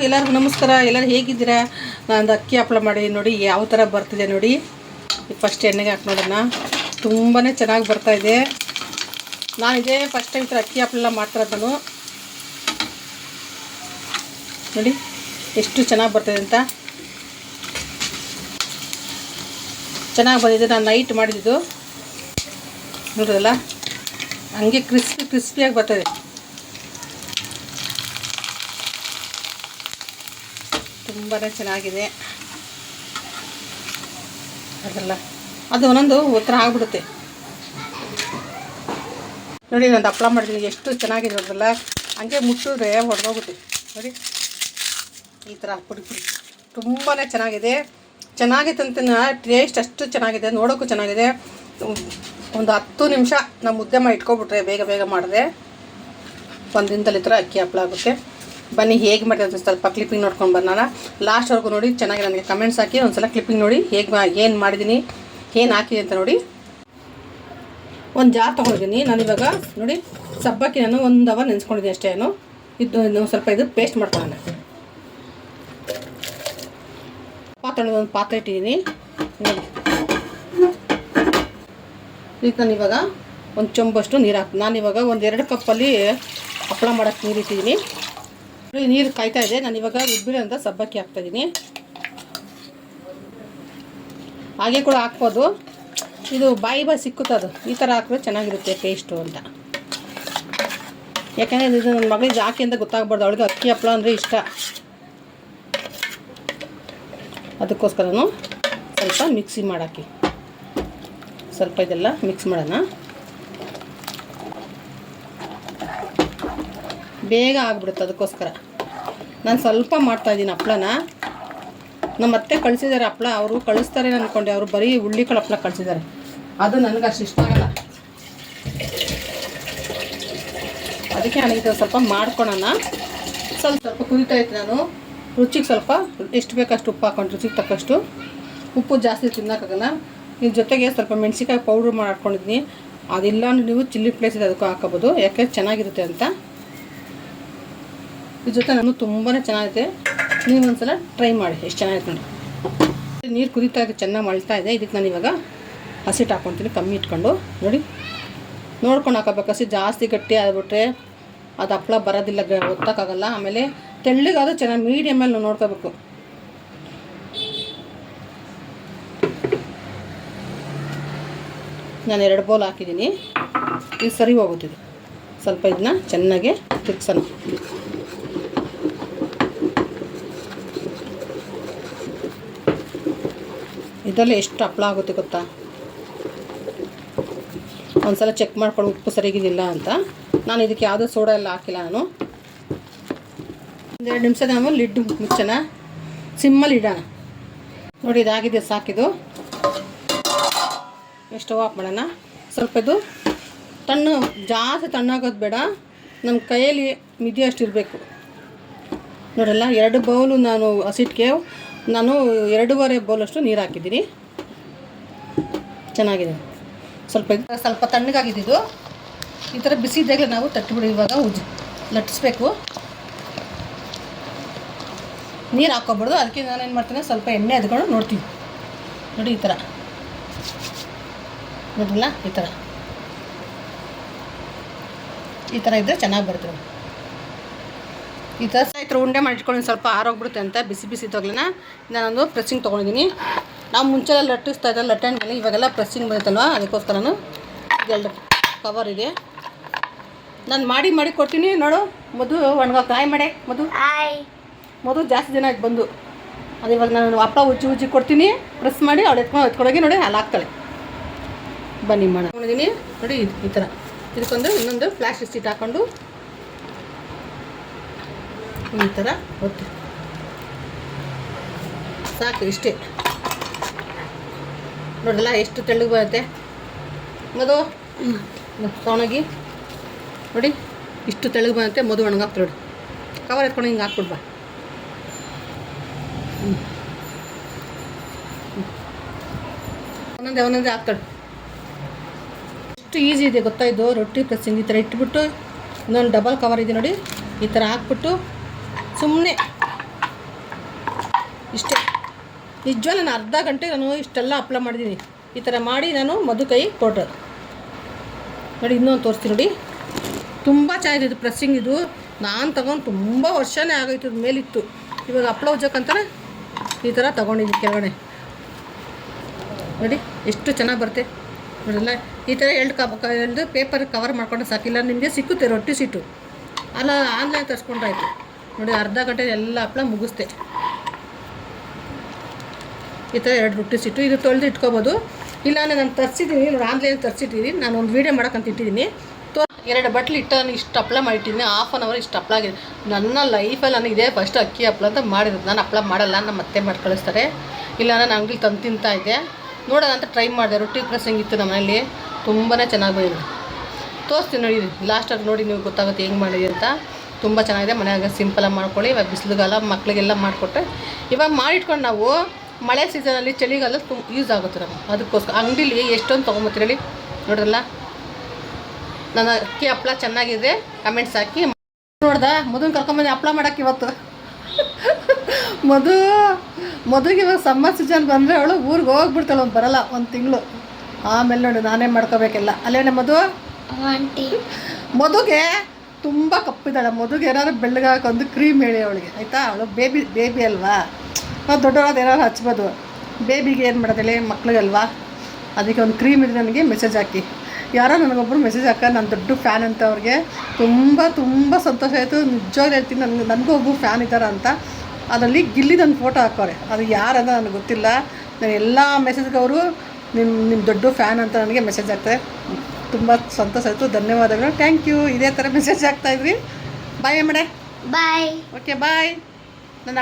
ಎಲ್ಲರಿಗೂ ನಮಸ್ಕಾರ. ಎಲ್ಲರೂ ಹೇಗಿದ್ದೀರಾ? ನಾನು ಅಕ್ಕಿ ಹಪ್ಪಳ ಮಾಡಿ ನೋಡಿ ಯಾವ ಥರ ಬರ್ತಿದೆ ನೋಡಿ. ಫಸ್ಟ್ ಎಣ್ಣೆಗೆ ಹಾಕಿ ನೋಡೋಣ. ತುಂಬಾ ಚೆನ್ನಾಗಿ ಬರ್ತಾಯಿದೆ. ನಾನು ಇದೇ ಫಸ್ಟ್ ಟೈಮ್ ಅಕ್ಕಿ ಹಪ್ಪಳ ಮಾಡ್ತಿರೋದು. ನೋಡಿ ಎಷ್ಟು ಚೆನ್ನಾಗಿ ಬರ್ತಾಯಿದೆ ಅಂತ. ಚೆನ್ನಾಗಿ ಬಂದಿದೆ. ನಾನು ನೈಟ್ ಮಾಡಿದ್ದು ನೋಡೋದಲ್ಲ, ಹಂಗೆ ಕ್ರಿಸ್ಪಿಯಾಗಿ ಬರ್ತದೆ. ತುಂಬಾ ಚೆನ್ನಾಗಿದೆ ಅದೆಲ್ಲ. ಅದು ಒಂದೊಂದು ಉತ್ತರ ಆಗಿಬಿಡುತ್ತೆ ನೋಡಿ. ನಾನು ಹಪ್ಪಳ ಮಾಡಿದ್ದೀನಿ, ಎಷ್ಟು ಚೆನ್ನಾಗಿದೆ ನೋಡೋದಲ್ಲ. ಹಂಗೆ ಮುಟ್ಟಿದ್ರೆ ಹೊಡೆದೋಗುತ್ತೆ ನೋಡಿ. ಈ ಥರ ಪುಡಿ ತುಂಬಾ ಚೆನ್ನಾಗಿದೆ. ಚೆನ್ನಾಗಿತ್ತಂತ ಟೇಸ್ಟ್ ಅಷ್ಟು ಚೆನ್ನಾಗಿದೆ, ನೋಡೋಕ್ಕೂ ಚೆನ್ನಾಗಿದೆ. ಒಂದು 10 ನಿಮಿಷ ನಾವು ಮುದ್ದೆ ಮಾಡಿ ಇಟ್ಕೊಬಿಟ್ರೆ ಬೇಗ ಮಾಡಿದ್ರೆ ಒಂದು ದಿನದಲ್ಲಿ ಈ ಥರ ಅಕ್ಕಿ ಹಪ್ಪಳ ಆಗುತ್ತೆ. ಬನ್ನಿ ಹೇಗೆ ಮಾಡಿದ್ರೆ ಸ್ವಲ್ಪ ಕ್ಲಿಪ್ಪಿಂಗ್ ನೋಡ್ಕೊಂಡು ಬರೋಣ. ಲಾಸ್ಟ್ವರೆಗೂ ನೋಡಿ. ಚೆನ್ನಾಗಿ ನನಗೆ ಕಮೆಂಟ್ಸ್ ಹಾಕಿ ಒಂದು ಸಲ ಕ್ಲಿಪ್ಪಿಂಗ್ ನೋಡಿ, ಏನು ಮಾಡಿದ್ದೀನಿ, ಏನು ಹಾಕಿದೆ ಅಂತ ನೋಡಿ. ಒಂದು ಜಾರ್ ತೊಗೊಂಡಿದ್ದೀನಿ ನಾನಿವಾಗ ನೋಡಿ. ಸಬ್ಬಕ್ಕಿ ನಾನು 1 ಅವರ್ ನೆನೆಸ್ಕೊಂಡಿದ್ದೀನಿ ಅಷ್ಟೇ. ಇದು ಸ್ವಲ್ಪ ಇದು ಪೇಸ್ಟ್ ಮಾಡ್ಕೊಳ್ಳೋಣ. ಒಂದು ಪಾತ್ರೆ ಇಟ್ಟಿದ್ದೀನಿ ನೋಡಿ. ಇದಕ್ಕೆ ನಾನಿವಾಗ ಒಂದು ಚೊಂಬಷ್ಟು ನೀರು ಹಾಕ್ತೀನಿ. ನಾನಿವಾಗ ಒಂದು 2 ಕಪ್ಪಲ್ಲಿ ಹಪ್ಪಳ ಮಾಡೋಕ್ಕೆ ನೀರು ಇಟ್ಟಿದ್ದೀನಿ. ನೀರು ಕಾಯ್ತಾ ಇದೆ. ನಾನಿವಾಗ ರುಬ್ಬಿರೋಂಥ ಸಬ್ಬಕ್ಕಿ ಹಾಕ್ತಾಯಿದ್ದೀನಿ. ಹಾಗೆ ಕೂಡ ಹಾಕ್ಬೋದು, ಇದು ಬಾಯಿ ಸಿಕ್ಕುತ್ತೆ. ಅದು ಈ ಥರ ಹಾಕಿದ್ರೆ ಚೆನ್ನಾಗಿರುತ್ತೆ ಟೇಸ್ಟು ಅಂತ. ಯಾಕೆಂದರೆ ಇದು ನನ್ನ ಮಗಳಿಗೆ ಹಾಕಿ ಅಂತ ಗೊತ್ತಾಗ್ಬಾರ್ದು. ಅವಳಿಗೆ ಅಕ್ಕಿ ಹಪ್ಪಳ ಅಂದರೆ ಇಷ್ಟ. ಅದಕ್ಕೋಸ್ಕರನೂ ಸ್ವಲ್ಪ ಮಿಕ್ಸಿ ಮಾಡಾಕಿ, ಸ್ವಲ್ಪ ಇದೆಲ್ಲ ಮಿಕ್ಸ್ ಮಾಡೋಣ. ಬೇಗ ಆಗಿಬಿಡುತ್ತೆ. ಅದಕ್ಕೋಸ್ಕರ ನಾನು ಸ್ವಲ್ಪ ಮಾಡ್ತಾಯಿದ್ದೀನಿ ಹಪ್ಪಳನ. ನಮ್ಮ ಅತ್ತೆ ಕಳಿಸಿದ್ದಾರೆ ಹಪ್ಪಳ. ಅವರು ಕಳಿಸ್ತಾರೆ ಅಂದ್ಕೊಂಡೆ, ಅವರು ಬರೀ ಹುಳ್ಳಿಕಾಳು ಹಪ್ಪಳ ಕಳಿಸಿದ್ದಾರೆ. ಅದು ನನಗೆ ಅಷ್ಟು ಇಷ್ಟ ಆಗಲ್ಲ. ಅದಕ್ಕೆ ನನಗೆ ಸ್ವಲ್ಪ ಮಾಡ್ಕೊಳೋಣ. ಸ್ವಲ್ಪ ಕುದಿತಾ ಇತ್ತು. ನಾನು ರುಚಿಗೆ ಸ್ವಲ್ಪ ಎಷ್ಟು ಬೇಕಷ್ಟು ಉಪ್ಪು ಹಾಕೊಂಡು, ರುಚಿಗೆ ತಕ್ಕಷ್ಟು. ಉಪ್ಪು ಜಾಸ್ತಿ ತಿನ್ನೋಕ್ಕಾಗಲ್ಲ. ಇದ್ರ ಜೊತೆಗೆ ಸ್ವಲ್ಪ ಮೆಣಸಿನ್ಕಾಯಿ ಪೌಡ್ರ್ ಮಾಡ್ಕೊಂಡಿದ್ದೀನಿ. ಅದಿಲ್ಲ ಅಂದ್ರೆ ನೀವು ಚಿಲ್ಲಿ ಪ್ಲೇಸ್ ಇದೆ ಅದಕ್ಕೂ ಹಾಕೋಬೋದು, ಯಾಕೆ ಚೆನ್ನಾಗಿರುತ್ತೆ ಅಂತ. ಇದ್ರ ಜೊತೆ ನಾನು ತುಂಬಾ ಚೆನ್ನಾಗಿದೆ. ನೀವು ಒಂದ್ಸಲ ಟ್ರೈ ಮಾಡಿ, ಎಷ್ಟು ಚೆನ್ನಾಗಿತ್ತು ನೋಡಿ. ನೀರು ಕುದೀತಾ ಇದೆ, ಚೆನ್ನಾಗಿ ಮಳ್ತಾ ಇದೆ. ಇದಕ್ಕೆ ನಾನು ಇವಾಗ ಹಸಿಟ್ಟು ಹಾಕ್ಕೊತೀನಿ, ಕಮ್ಮಿ ಇಟ್ಕೊಂಡು ನೋಡಿ. ನೋಡ್ಕೊಂಡು ಹಾಕೋಬೇಕು. ಹಸಿ ಜಾಸ್ತಿ ಗಟ್ಟಿ ಆಗಿಬಿಟ್ರೆ ಅದು ಹಪ್ಪಳ ಬರೋದಿಲ್ಲ, ಒತ್ತಕ್ಕಾಗಲ್ಲ. ಆಮೇಲೆ ತೆಳ್ಳಗಾದ್ರೂ ಚೆನ್ನಾಗಿ ಮೀಡಿಯಮಲ್ಲಿ ನಾವು ನೋಡ್ಕೋಬೇಕು. ನಾನು 2 ಬೌಲ್ ಹಾಕಿದ್ದೀನಿ. ಇದು ಸರಿ ಹೋಗುತ್ತಿದೆ. ಸ್ವಲ್ಪ ಇದನ್ನ ಚೆನ್ನಾಗಿ ತಿರ್ಗ್ಸೋಣ. ಇದರಲ್ಲಿ ಎಷ್ಟು ಹಪ್ಪಳ ಆಗುತ್ತೆ ಗೊತ್ತಾ? ಒಂದ್ಸಲ ಚೆಕ್ ಮಾಡ್ಕೊಂಡು ಉಪ್ಪು ಸರಿಗಿದಿಲ್ಲ ಅಂತ. ನಾನು ಇದಕ್ಕೆ ಯಾವುದೋ ಸೋಡಾ ಎಲ್ಲ ಹಾಕಿಲ್ಲ. ನಾನು 1-2 ನಿಮಿಷ ನಾವು ಲಿಡ್ ಮುಚ್ಚೋಣ, ಸಿಮ್ಮಲ್ಲಿ ಇಡೋಣ. ನೋಡಿ ಇದಾಗಿದೆ, ಸಾಕಿದು. ಸ್ಟವ್ ಆಫ್ ಮಾಡೋಣ. ಸ್ವಲ್ಪ ಇದು ಜಾಸ್ತಿ ತಣ್ಣಾಗೋದು ಬೇಡ, ನಮ್ಮ ಕೈಯಲ್ಲಿ ಮಿಡಿ ಅಷ್ಟು ಇರಬೇಕು. ನೋಡಲ್ಲ, 2 ಬೌಲು ನಾನು ಹಸಿಟ್ಟಿಗೆ ನಾನು 2.5 ಬೌಲಷ್ಟು ನೀರು ಹಾಕಿದ್ದೀನಿ. ಚೆನ್ನಾಗಿದೆ. ಸ್ವಲ್ಪ ತಣ್ಣಗಾಗಿದ್ದು. ಈ ಥರ ಬಿಸಿ ಇದ್ದಾಗಲೇ ನಾವು ತಟ್ಟಿಬಿಡಿ. ಇವಾಗ ಲಟ್ಟಿಸ್ಬೇಕು. ನೀರು ಹಾಕ್ಕೊಬಾರ್ದು. ಅದಕ್ಕೆ ನಾನೇನು ಮಾಡ್ತೀನಿ, ಸ್ವಲ್ಪ ಎಣ್ಣೆ ಎದ್ಕೊಂಡು ನೋಡ್ತೀನಿ ನೋಡಿ. ಈ ಥರ ನೋಡಿಲ್ಲ, ಈ ಥರ ಇದ್ದರೆ ಚೆನ್ನಾಗಿ ಬರ್ತದೆ. ಈ ಥರ ಉಂಡೆ ಮಾಡಿಟ್ಕೊಂಡು ಸ್ವಲ್ಪ ಆರೋಗ್ಬಿಡುತ್ತೆ ಅಂತ ಬಿಸಿ ಇದ್ದಾಗಲೇ ನಾನೊಂದು ಪ್ರೆಸ್ಸಿಂಗ್ ತೊಗೊಂಡಿದ್ದೀನಿ. ನಾವು ಮುಂಚೆಲ್ಲ ಲಟ್ಟಿಸ್ತಾ ಇದ್ದ ಲಟ್ಟಣಿಗೆಲ್ಲ, ಇವಾಗೆಲ್ಲ ಪ್ರೆಸ್ಸಿಂಗ್ ಬರುತ್ತಲ್ವ, ಅದಕ್ಕೋಸ್ಕರನು ಇದೆಲ್ಲ ಕವರ್ ಇದೆ. ನಾನು ಮಾಡಿ ಕೊಡ್ತೀನಿ ನೋಡು. ಮಧು ಒಣಗೋಕೆ ಹಾಯ್ ಮಾಡೆ. ಮಧು ಜಾಸ್ತಿ ದಿನ ಆಯ್ತು ಬಂದು. ಅದು ಇವಾಗ ನಾನು ಹಪ್ಪಳ ಉಜ್ಜಿ ಕೊಡ್ತೀನಿ. ಪ್ರೆಸ್ ಮಾಡಿ ಅವಳು ಎತ್ಕೊಳಗೆ ನೋಡಿ ಅಲ್ಲಿ ಹಾಕ್ತಾಳೆ. ಬನ್ನಿ ಮಾಡಿದ್ದೀನಿ ನೋಡಿ. ಈ ಥರ ಇದಕ್ಕೊಂದು ಇನ್ನೊಂದು ಪ್ಲಾಸ್ಟಿಕ್ ಸೀಟ್ ಹಾಕ್ಕೊಂಡು ಈ ಥರ ಒತ್ತಿ ಸಾಕು. ಇಷ್ಟೇ ನೋಡಲ್ಲ ಎಷ್ಟು ತೆಳ್ಳಗೆ ಬರುತ್ತೆ. ಮಧು ಸೌಣಗಿ ನೋಡಿ, ಇಷ್ಟು ತೆಳ್ಳಗೆ ಬರುತ್ತೆ. ಮಧು ಒಣಗಾಕ್ತು ನೋಡಿ. ಕವರ್ ಎತ್ಕೊಂಡು ಹಿಂಗೆ ಹಾಕ್ಬಿಡ್ಬಾ. ಒಂದೊಂದೇ ಹಾಕ್ತಾಳೆ. ಎಷ್ಟು ಈಸಿ ಇದೆ ಗೊತ್ತಾ ಇದು ರೊಟ್ಟಿ ಪ್ರೆಸ್ಸಿಂಗ್. ಈ ಥರ ಇಟ್ಬಿಟ್ಟು ಇನ್ನೊಂದು ಡಬಲ್ ಕವರ್ ಇದೆ ನೋಡಿ, ಈ ಥರ ಹಾಕ್ಬಿಟ್ಟು ಸುಮ್ಮನೆ ಇಷ್ಟೇ. ನಿಜವಾಗ್ಲೂ ನಾನು ಅರ್ಧ ಗಂಟೆ ನಾನು ಇಷ್ಟೆಲ್ಲ ಅಪ್ಲೈ ಮಾಡಿದ್ದೀನಿ. ಈ ಥರ ಮಾಡಿ ನಾನು ಮಧುಕೈ ಪೌಡ್ರ್ ನೋಡಿ, ಇನ್ನೊಂದು ತೋರಿಸ್ತೀನಿ ನೋಡಿ. ತುಂಬ ಚೆನ್ನಾಗಿದೆ ಇದು ಪ್ರೆಸ್ಸಿಂಗ್. ಇದು ನಾನು ತೊಗೊಂಡು ತುಂಬ ವರ್ಷನೇ ಆಗೋಯ್ತು. ಅದು ಮೇಲಿತ್ತು, ಇವಾಗ ಹಪ್ಳ ಉಜ್ಜಕ್ಕಂತಾನೆ ಈ ಥರ ತೊಗೊಂಡಿದ್ದೀನಿ ಕೆಳಗಡೆ ನೋಡಿ. ಎಷ್ಟು ಚೆನ್ನಾಗಿ ಬರುತ್ತೆ ನೋಡಿಲ್ಲ. ಈ ಥರ ಎಳ್ದು ಪೇಪರ್ ಕವರ್ ಮಾಡ್ಕೊಂಡು ಸಾಕಿಲ್ಲ, ನಿಮಗೆ ಸಿಕ್ಕುತ್ತೆ ರೊಟ್ಟಿ ಸೀಟು. ಅಲ್ಲ, ಆನ್ಲೈನ್ ತರಿಸ್ಕೊಂಡ್ರಾಯ್ತು ನೋಡಿ. ಅರ್ಧ ಗಂಟೆ ಎಲ್ಲ ಹಪ್ಳ ಮುಗಿಸ್ದೆ. ಈ ಥರ 2 ರೊಟ್ಟಿ ಸೀಟು ಇದು ತೊಳೆದು ಇಟ್ಕೊಬೋದು. ಇಲ್ಲ ನಾನು ತರಿಸಿದ್ದೀನಿ ನೋಡಿ, ಆನ್ಲೈನ್ ತರಿಸಿಟ್ಟಿದ್ದೀನಿ. ನಾನು ಒಂದು ವೀಡಿಯೋ ಮಾಡೋಕ್ಕಂತ ಇಟ್ಟಿದ್ದೀನಿ. 2 ಬಟ್ಲು ಇಟ್ಟು ನಾನು ಇಷ್ಟು ಹಪ್ಳ ಮಾಡಿಟ್ಟಿದ್ದೀನಿ. 1/2 hour ಇಷ್ಟು ಹಪ್ಳ ಆಗಿದೆ. ನನ್ನ ಲೈಫಲ್ಲಿ ನಾನು ಇದೇ ಫಸ್ಟ್ ಅಕ್ಕಿ ಹಪ್ಳ ಅಂತ ಮಾಡಿರೋದು. ನಾನು ಹಪ್ಳ ಮಾಡಲ್ಲ, ನಮ್ಮ ಅತ್ತೆ ಮಾಡಿ ಕಳಿಸ್ತಾರೆ. ಇಲ್ಲ ನಾನು ಅಂಗಡಿಲಿ ತಂದು ತಿಂತಾ ಇದ್ದೆ. ನೋಡೋಣ ಅಂತ ಟ್ರೈ ಮಾಡಿದೆ. ರೊಟ್ಟಿ ಪ್ರೆಸ್ಸಿಂಗ್ ಇತ್ತು ನಮ್ಮ ಮನೇಲಿ, ತುಂಬಾ ಚೆನ್ನಾಗಿ ಬಂದಿದೆ. ತೋರಿಸ್ತೀನಿ ನೋಡಿ, ಲಾಸ್ಟಾಗಿ ನೋಡಿ ನೀವು ಗೊತ್ತಾಗುತ್ತೆ ಹೆಂಗೆ ಮಾಡಿದೆ ಅಂತ. ತುಂಬ ಚೆನ್ನಾಗಿದೆ. ಮನೆಯಾಗ ಸಿಂಪಲಾಗಿ ಮಾಡ್ಕೊಳ್ಳಿ. ಇವಾಗ ಬಿಸಿಲುಗಾಲ ಮಕ್ಕಳಿಗೆಲ್ಲ ಮಾಡಿಕೊಟ್ಟೆ. ಇವಾಗ ಮಾಡಿಟ್ಕೊಂಡು ನಾವು ಮಳೆ ಸೀಸನಲ್ಲಿ ಚಳಿಗಾಲದಲ್ಲಿ ಯೂಸ್ ಆಗುತ್ತೆ ನಮಗೆ. ಅದಕ್ಕೋಸ್ಕರ ಅಂಗಡಿಲಿ ಎಷ್ಟೊಂದು ತೊಗೊಂಬತ್ತೀರಿ ಹೇಳಿ ನೋಡ್ರಲ್ಲ. ನನ್ನ ಅಕ್ಕಿ ಹಪ್ಳ ಚೆನ್ನಾಗಿದೆ, ಕಮೆಂಟ್ಸ್ ಹಾಕಿ. ನೋಡ್ದೆ ಮದುನ ಕರ್ಕೊಂಬಂದು ಹಪ್ಳ ಮಾಡೋಕ್ಕೆ ಇವತ್ತು. ಮದುಗೆ ಇವಾಗ ಸಮ್ಮರ್ ಸೀಸನ್ ಬಂದರೆ ಅವಳು ಊರಿಗೆ ಹೋಗ್ಬಿಡ್ತಾಳೆ. ಒಂದು ಬರಲ್ಲ, 1 ತಿಂಗಳು. ಆಮೇಲೆ ನೋಡಿ ನಾನೇ ಮಾಡ್ಕೋಬೇಕೆಲ್ಲ. ಅಲ್ಲೇನೆ ಮದುಗೆ ತುಂಬ ಕಪ್ಪಿದ್ದಾಳೆ. ಮದುಗೆ ಏನಾದ್ರು ಬೆಳ್ಳಗಾಕೊಂದು ಕ್ರೀಮ್ ಹೇಳಿ ಅವಳಿಗೆ, ಆಯಿತಾ? ಅವಳು ಬೇಬಿ ಅಲ್ವಾ, ನಾವು ದೊಡ್ಡವ್ರದ್ದು ಏನಾದ್ರು ಹಚ್ಬೋದು. ಬೇಬಿಗೆ ಏನು ಮಾಡೋದಿಲ್ಲ, ಮಕ್ಳಿಗಲ್ವಾ. ಅದಕ್ಕೆ ಒಂದು ಕ್ರೀಮ್ ಇದ್ರೆ ನನಗೆ ಮೆಸೇಜ್ ಹಾಕಿ. ಯಾರೋ ನನಗೊಬ್ಬರು ಮೆಸೇಜ್ ಹಾಕ, ನಾನು ದೊಡ್ಡ ಫ್ಯಾನ್ ಅಂತ. ಅವ್ರಿಗೆ ತುಂಬ ಸಂತೋಷ ಆಯಿತು. ನಿಜವಾಗ್ಲೂ ಹೇಳ್ತೀನಿ, ನನಗೂ ಒಬ್ಬರು ಫ್ಯಾನ್ ಇದ್ದಾರೆ ಅಂತ. ಅದರಲ್ಲಿ ಗಿಲ್ಲಿದೊಂದು ಫೋಟೋ ಹಾಕೋರೆ. ಅದು ಯಾರಂತ ನನಗೆ ಗೊತ್ತಿಲ್ಲ. ನಾನು ಎಲ್ಲ ಮೆಸೇಜ್ಗೆ ಅವರು ನಿಮ್ಮ ದೊಡ್ಡ ಫ್ಯಾನ್ ಅಂತ ನನಗೆ ಮೆಸೇಜ್ ಆಗ್ತಾರೆ. ತುಂಬ ಸಂತೋಷ ಆಯಿತು. ಧನ್ಯವಾದಗಳು, ಥ್ಯಾಂಕ್ ಯು. ಇದೇ ಥರ ಮೆಸೇಜ್ ಆಗ್ತಾಯಿದ್ರಿ. Bye madam. Bye. Okay bye. ನನ್ನ